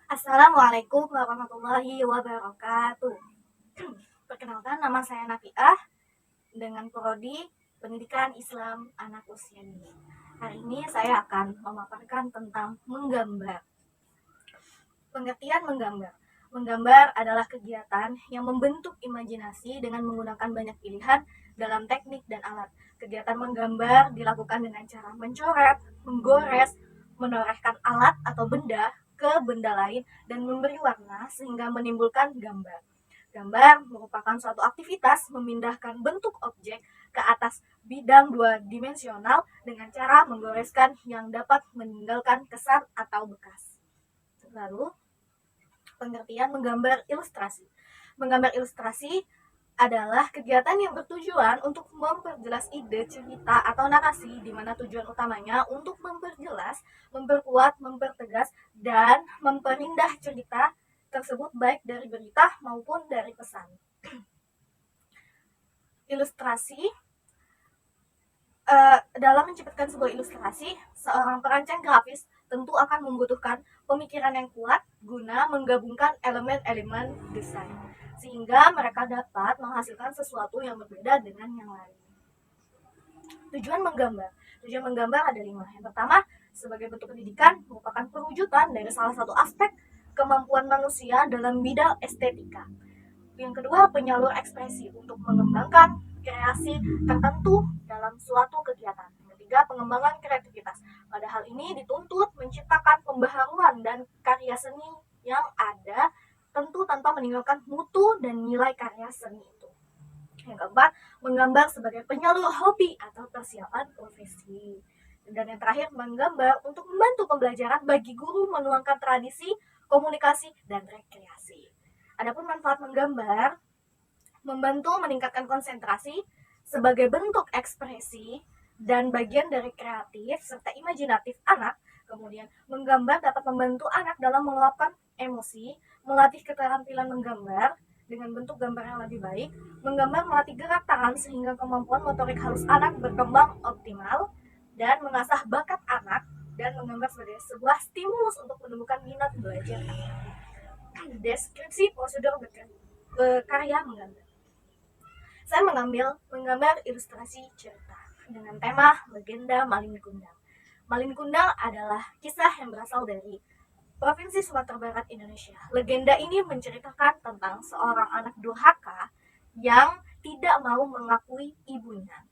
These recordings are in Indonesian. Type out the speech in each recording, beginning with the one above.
Assalamualaikum warahmatullahi wabarakatuh. Perkenalkan, nama saya Nafiah dengan prodi Pendidikan Islam Anak Usia Dini. Hari ini saya akan memaparkan tentang menggambar. Pengertian menggambar. Menggambar adalah kegiatan yang membentuk imajinasi dengan menggunakan banyak pilihan dalam teknik dan alat. Kegiatan menggambar dilakukan dengan cara mencoret, menggores, menorehkan alat atau benda ke benda lain dan memberi warna sehingga menimbulkan gambar. Gambar merupakan suatu aktivitas memindahkan bentuk objek ke atas bidang dua dimensional dengan cara menggoreskan yang dapat meninggalkan kesan atau bekas. Lalu, pengertian menggambar ilustrasi. Menggambar ilustrasi adalah kegiatan yang bertujuan untuk memperjelas ide, cerita, atau narasi, di mana tujuan utamanya untuk memperjelas, memperkuat, mempertegas, dan memperindah cerita tersebut baik dari berita maupun dari pesan. Ilustrasi dalam menciptakan sebuah ilustrasi, seorang perancang grafis tentu akan membutuhkan pemikiran yang kuat guna menggabungkan elemen-elemen desain, sehingga mereka dapat menghasilkan sesuatu yang berbeda dengan yang lain. Tujuan menggambar. Tujuan menggambar ada 5. Yang pertama, sebagai bentuk pendidikan, merupakan perwujudan dari salah satu aspek kemampuan manusia dalam bidang estetika. Yang kedua, penyalur ekspresi untuk mengembangkan kreasi tertentu dalam suatu kegiatan. Yang ketiga, pengembangan kreativitas. Pada hal ini dituntut menciptakan pembaharuan dan karya seni yang ada, tentu tanpa meninggalkan mutu dan nilai karya seni itu. Yang keempat, menggambar sebagai penyalur hobi atau persiapan profesi. Dan yang terakhir, menggambar untuk membantu pembelajaran bagi guru menuangkan tradisi, komunikasi, dan rekreasi. Adapun manfaat menggambar, membantu meningkatkan konsentrasi sebagai bentuk ekspresi dan bagian dari kreatif serta imajinatif anak. Kemudian, menggambar dapat membantu anak dalam meluapkan emosi, melatih keterampilan menggambar dengan bentuk gambar yang lebih baik. Menggambar melatih gerak tangan sehingga kemampuan motorik halus anak berkembang optimal dan mengasah bakat anak, dan menggambar sebagai sebuah stimulus untuk menemukan minat belajar anak. Deskripsi prosedur berkarya menggambar. Saya menggambar ilustrasi cerita dengan tema legenda Malin Kundang. Malin Kundang adalah kisah yang berasal dari Provinsi Sumatera Barat, Indonesia. Legenda ini menceritakan tentang seorang anak durhaka yang tidak mau mengakui ibunya,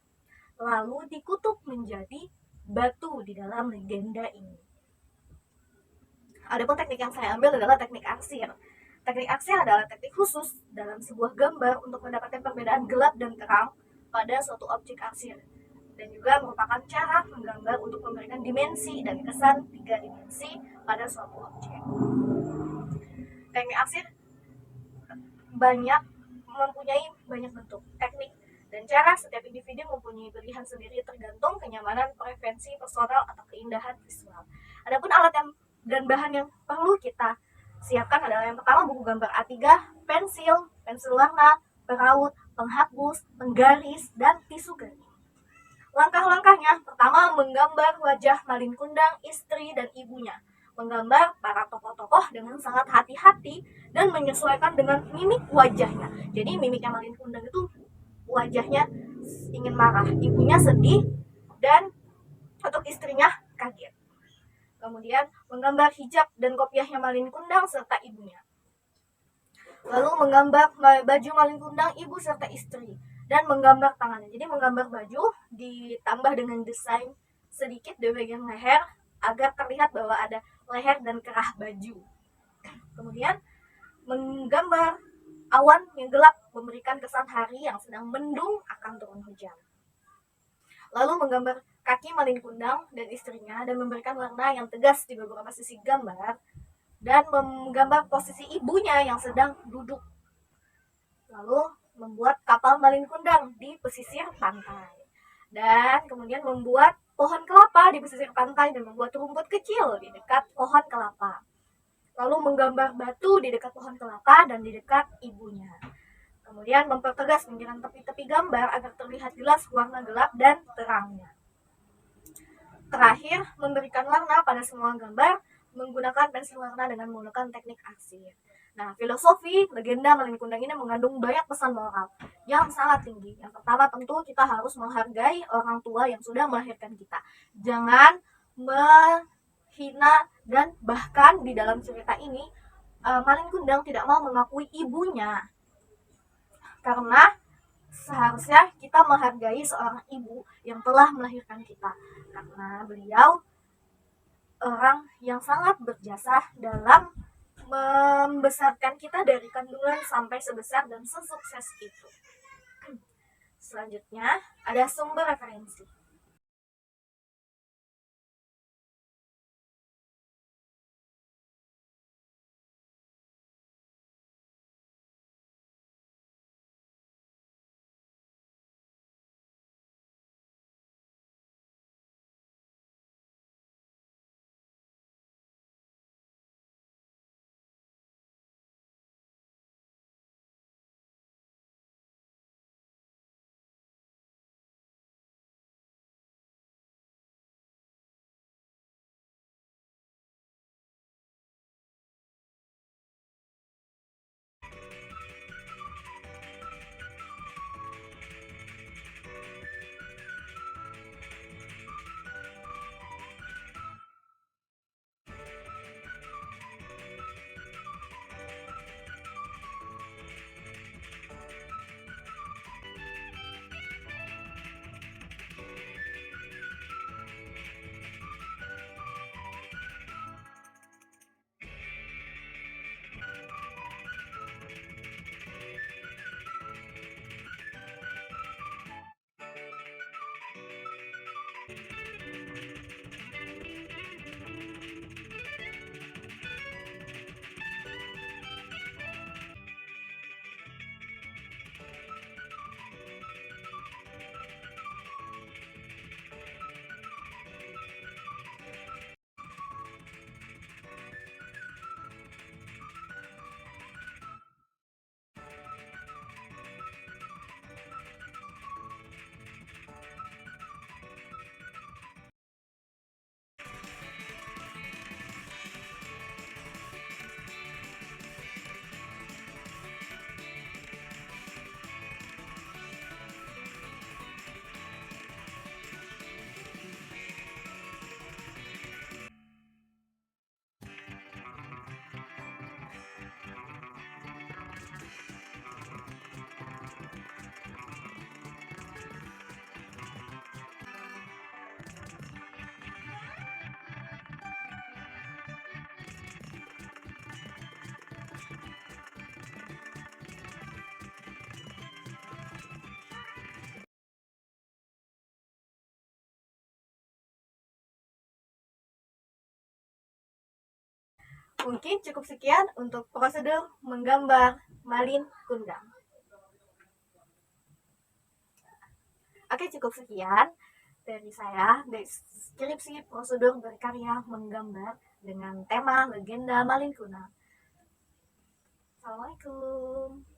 lalu dikutuk menjadi batu di dalam legenda ini. Adapun teknik yang saya ambil adalah teknik arsir. Teknik arsir adalah teknik khusus dalam sebuah gambar untuk mendapatkan perbedaan gelap dan terang pada suatu objek arsir, dan juga merupakan cara menggambar untuk memberikan dimensi dan kesan 3 dimensi pada suatu objek. Teknik arsir mempunyai banyak bentuk, teknik, dan cara. Setiap individu mempunyai pilihan sendiri tergantung kenyamanan, preferensi personal, atau keindahan visual. Adapun alat dan bahan yang perlu kita siapkan adalah yang pertama buku gambar A3, pensil warna, peraut, penghapus, penggaris, dan tisu kering. Langkah-langkahnya, pertama menggambar wajah Malin Kundang, istri, dan ibunya. Menggambar para tokoh-tokoh dengan sangat hati-hati dan menyesuaikan dengan mimik wajahnya. Jadi mimiknya Malin Kundang itu wajahnya ingin marah, ibunya sedih, dan untuk istrinya kaget. Kemudian menggambar hijab dan kopiahnya Malin Kundang serta ibunya. Lalu menggambar baju Malin Kundang, ibu serta istri, dan menggambar tangannya. Jadi menggambar baju ditambah dengan desain sedikit di bagian leher agar terlihat bahwa ada leher dan kerah baju. Kemudian menggambar awan yang gelap memberikan kesan hari yang sedang mendung akan turun hujan. Lalu menggambar kaki Malin Kundang dan istrinya dan memberikan warna yang tegas di beberapa sisi gambar, dan menggambar posisi ibunya yang sedang duduk. Lalu membuat kapal Malin Kundang di pesisir pantai, dan kemudian membuat pohon kelapa di pesisir pantai dan membuat rumput kecil di dekat pohon kelapa. Lalu menggambar batu di dekat pohon kelapa dan di dekat ibunya. Kemudian mempertegas pinggiran tepi-tepi gambar agar terlihat jelas warna gelap dan terangnya. terakhir, memberikan warna pada semua gambar menggunakan pensil warna dengan menggunakan teknik arsir. Nah, filosofi legenda Malin Kundang ini mengandung banyak pesan moral yang sangat tinggi. Yang pertama, tentu kita harus menghargai orang tua yang sudah melahirkan kita. Jangan menghina, dan bahkan di dalam cerita ini Malin Kundang tidak mau mengakui ibunya, karena seharusnya kita menghargai seorang ibu yang telah melahirkan kita, karena beliau orang yang sangat berjasa dalam membesarkan kita dari kandungan sampai sebesar dan sesukses itu. Selanjutnya ada sumber referensi. Mungkin cukup sekian untuk prosedur menggambar Malin Kundang. Oke, cukup sekian dari saya, deskripsi prosedur berkarya menggambar dengan tema legenda Malin Kundang. Assalamualaikum.